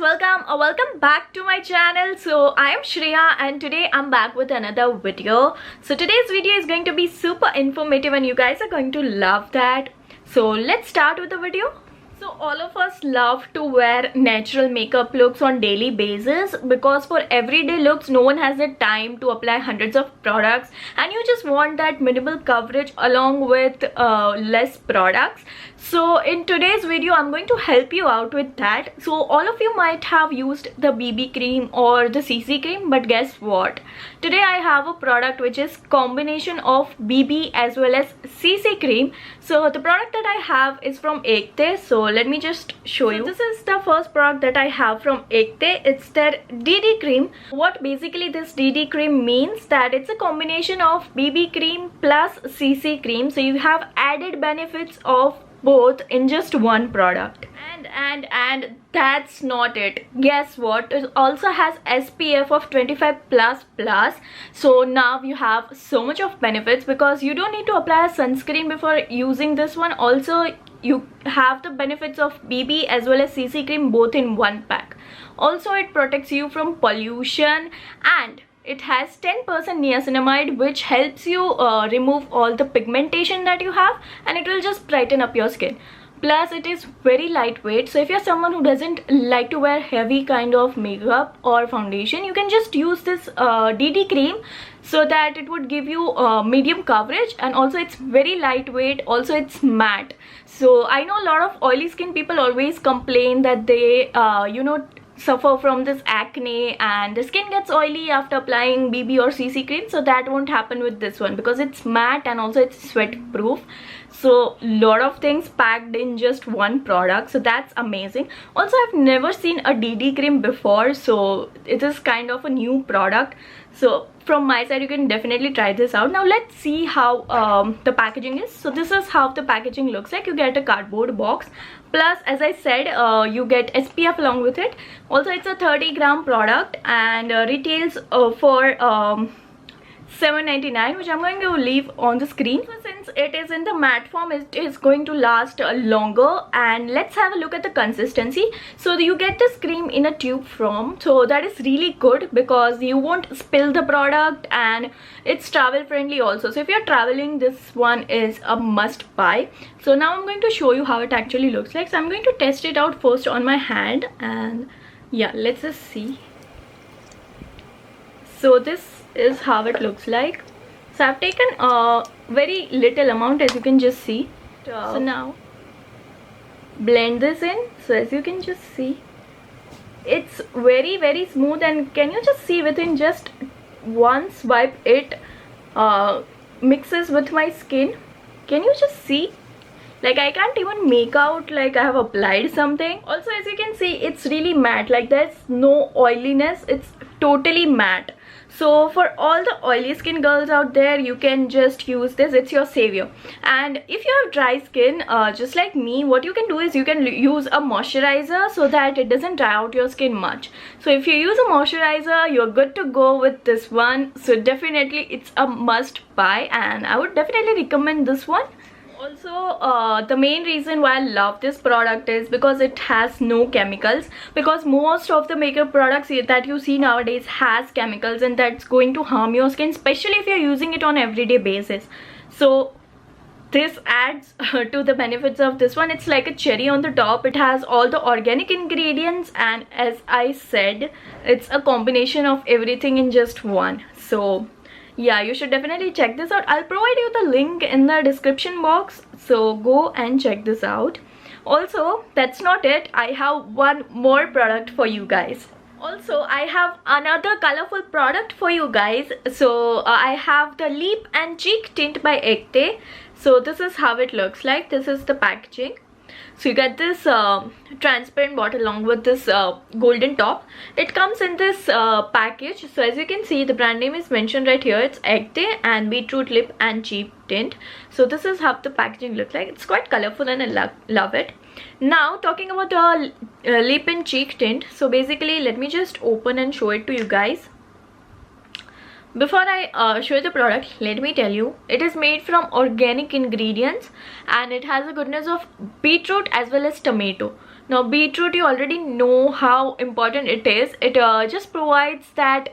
welcome back to my channel. So I am Shreya and today I'm back with another video. So today's video is going to be super informative and you guys are going to love that. So let's start with the video. So all of us love to wear natural makeup looks on daily basis because for everyday looks no one has the time to apply hundreds of products and you just want that minimal coverage along with less products. So in today's video I'm going to help you out with that. So all of you might have used the BB cream or the CC cream, but guess what? Today I have a product which is combination of BB as well as CC cream. So the product that I have is from Ekte. So let me just show you. This is the first product that I have from Ekte. It's their DD cream. What basically this DD cream means that it's a combination of BB cream plus CC cream. So you have added benefits of both in just one product. And that's not it. Guess what? It also has SPF of 25++. So now you have so much of benefits because you don't need to apply a sunscreen before using this one. Also you have the benefits of BB as well as CC cream both in one pack. Also it protects you from pollution and it has 10% niacinamide which helps you remove all the pigmentation that you have and it will just brighten up your skin. Plus it is very lightweight, so if you're someone who doesn't like to wear heavy kind of makeup or foundation, you can just use this DD cream so that it would give you medium coverage, and also it's very lightweight, also it's matte. So I know a lot of oily skin people always complain that they suffer from this acne and the skin gets oily after applying BB or CC cream. So that won't happen with this one because it's matte and also it's sweat proof. So lot of things packed in just one product, so that's amazing. Also I've never seen a DD cream before, so it is kind of a new product. So from my side you can definitely try this out. Now let's see how the packaging is. So this is how the packaging looks like. You get a cardboard box, plus as I said you get SPF along with it. Also it's a 30-gram product and retails for $7.99, which I'm going to leave on the screen. So since it is in the matte form, it is going to last longer. And let's have a look at the consistency. So you get this cream in a tube form, so that is really good because you won't spill the product and it's travel friendly also. So if you're traveling, this one is a must buy. So now I'm going to show you how it actually looks like. So I'm going to test it out first on my hand, and yeah, let's just see. So this is how it looks like. So I've taken a very little amount, as you can just see. So now blend this in. So as you can just see, it's very smooth, and can you just see within just one swipe it mixes with my skin. Can you just see? Like I can't even make out like I have applied something. Also as you can see, it's really matte, like there's no oiliness, it's totally matte. So for all the oily skin girls out there, you can just use this. It's your savior. And if you have dry skin just like me, what you can do is you can use a moisturizer so that it doesn't dry out your skin much. So if you use a moisturizer, you're good to go with this one. So definitely it's a must buy and I would definitely recommend this one. Also the main reason why I love this product is because it has no chemicals, because most of the makeup products that you see nowadays has chemicals and that's going to harm your skin, especially if you're using it on everyday basis. So this adds to the benefits of this one. It's like a cherry on the top. It has all the organic ingredients and as I said, it's a combination of everything in just one. So yeah, you should definitely check this out. I'll provide you the link in the description box, so go and check this out. Also, that's not it. I have one more product for you guys. Also, I have another colorful product for you guys. So I have the Lip and Cheek Tint by Ekte. So this is how it looks like. This is the packaging. So you get this transparent bottle along with this golden top. It comes in this package. So as you can see, the brand name is mentioned right here. It's Ekte and Beetroot Lip and Cheek Tint. So this is how the packaging looks like. It's quite colorful and I love it. Now talking about the lip and cheek tint. So basically let me just open and show it to you guys. Before I show you the product, let me tell you, it is made from organic ingredients and it has a goodness of beetroot as well as tomato. Now beetroot, you already know how important it is. It just provides that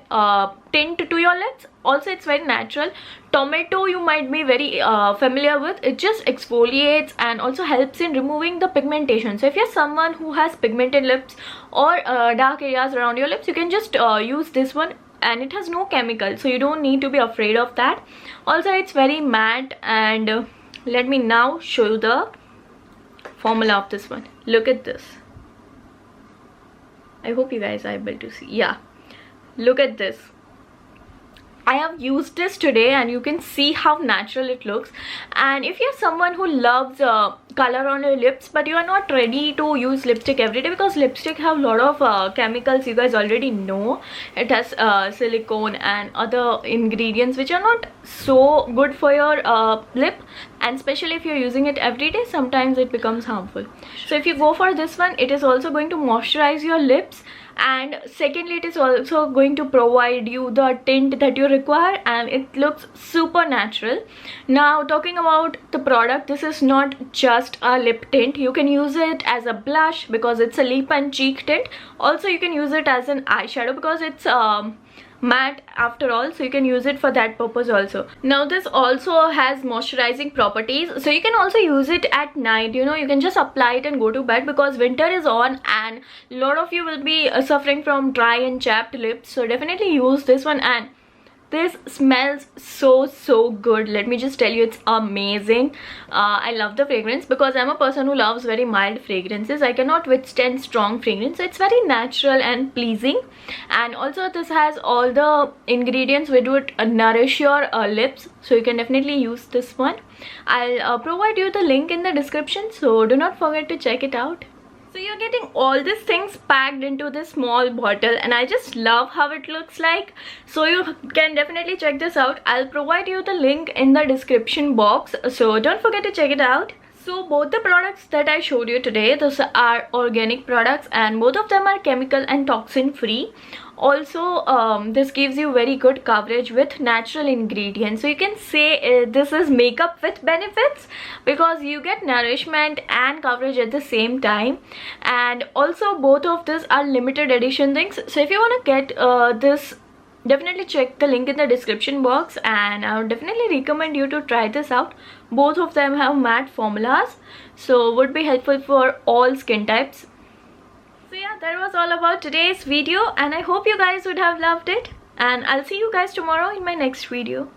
tint to your lips. Also it's very natural. Tomato, you might be very familiar with. It just exfoliates and also helps in removing the pigmentation. So if you're someone who has pigmented lips or dark areas around your lips, you can just use this one, and it has no chemical, so you don't need to be afraid of that. Also it's very matte, and let me now show you the formula of this one. Look at this. I hope you guys are able to see. Yeah, look at this. I have used this today and you can see how natural it looks. And if you're someone who loves color on your lips but you are not ready to use lipstick every day, because lipstick have a lot of chemicals, you guys already know. It has silicone and other ingredients which are not so good for your lip, and especially if you're using it every day, sometimes it becomes harmful. So if you go for this one, it is also going to moisturize your lips, and secondly it is also going to provide you the tint that you require, and it looks super natural. Now talking about the product, this is not just a lip tint. You can use it as a blush because it's a lip and cheek tint. Also you can use it as an eyeshadow because it's matte after all, so you can use it for that purpose also. Now this also has moisturizing properties, so you can also use it at night. You know, you can just apply it and go to bed because winter is on and a lot of you will be suffering from dry and chapped lips, so definitely use this one. And this smells so good. Let me just tell you, it's amazing. I love the fragrance because I'm a person who loves very mild fragrances. I cannot withstand strong fragrance. So it's very natural and pleasing, and also this has all the ingredients which would nourish your lips, so you can definitely use this one. I'll provide you the link in the description, so do not forget to check it out. So you're getting all these things packed into this small bottle, and I just love how it looks like. So you can definitely check this out. I'll provide you the link in the description box, so don't forget to check it out. So both the products that I showed you today, those are organic products and both of them are chemical and toxin free. Also this gives you very good coverage with natural ingredients, so you can say this is makeup with benefits because you get nourishment and coverage at the same time. And also both of these are limited edition things, so if you want to get this, definitely check the link in the description box, and I would definitely recommend you to try this out. Both of them have matte formulas, so would be helpful for all skin types. So yeah, that was all about today's video, and I hope you guys would have loved it, and I'll see you guys tomorrow in my next video.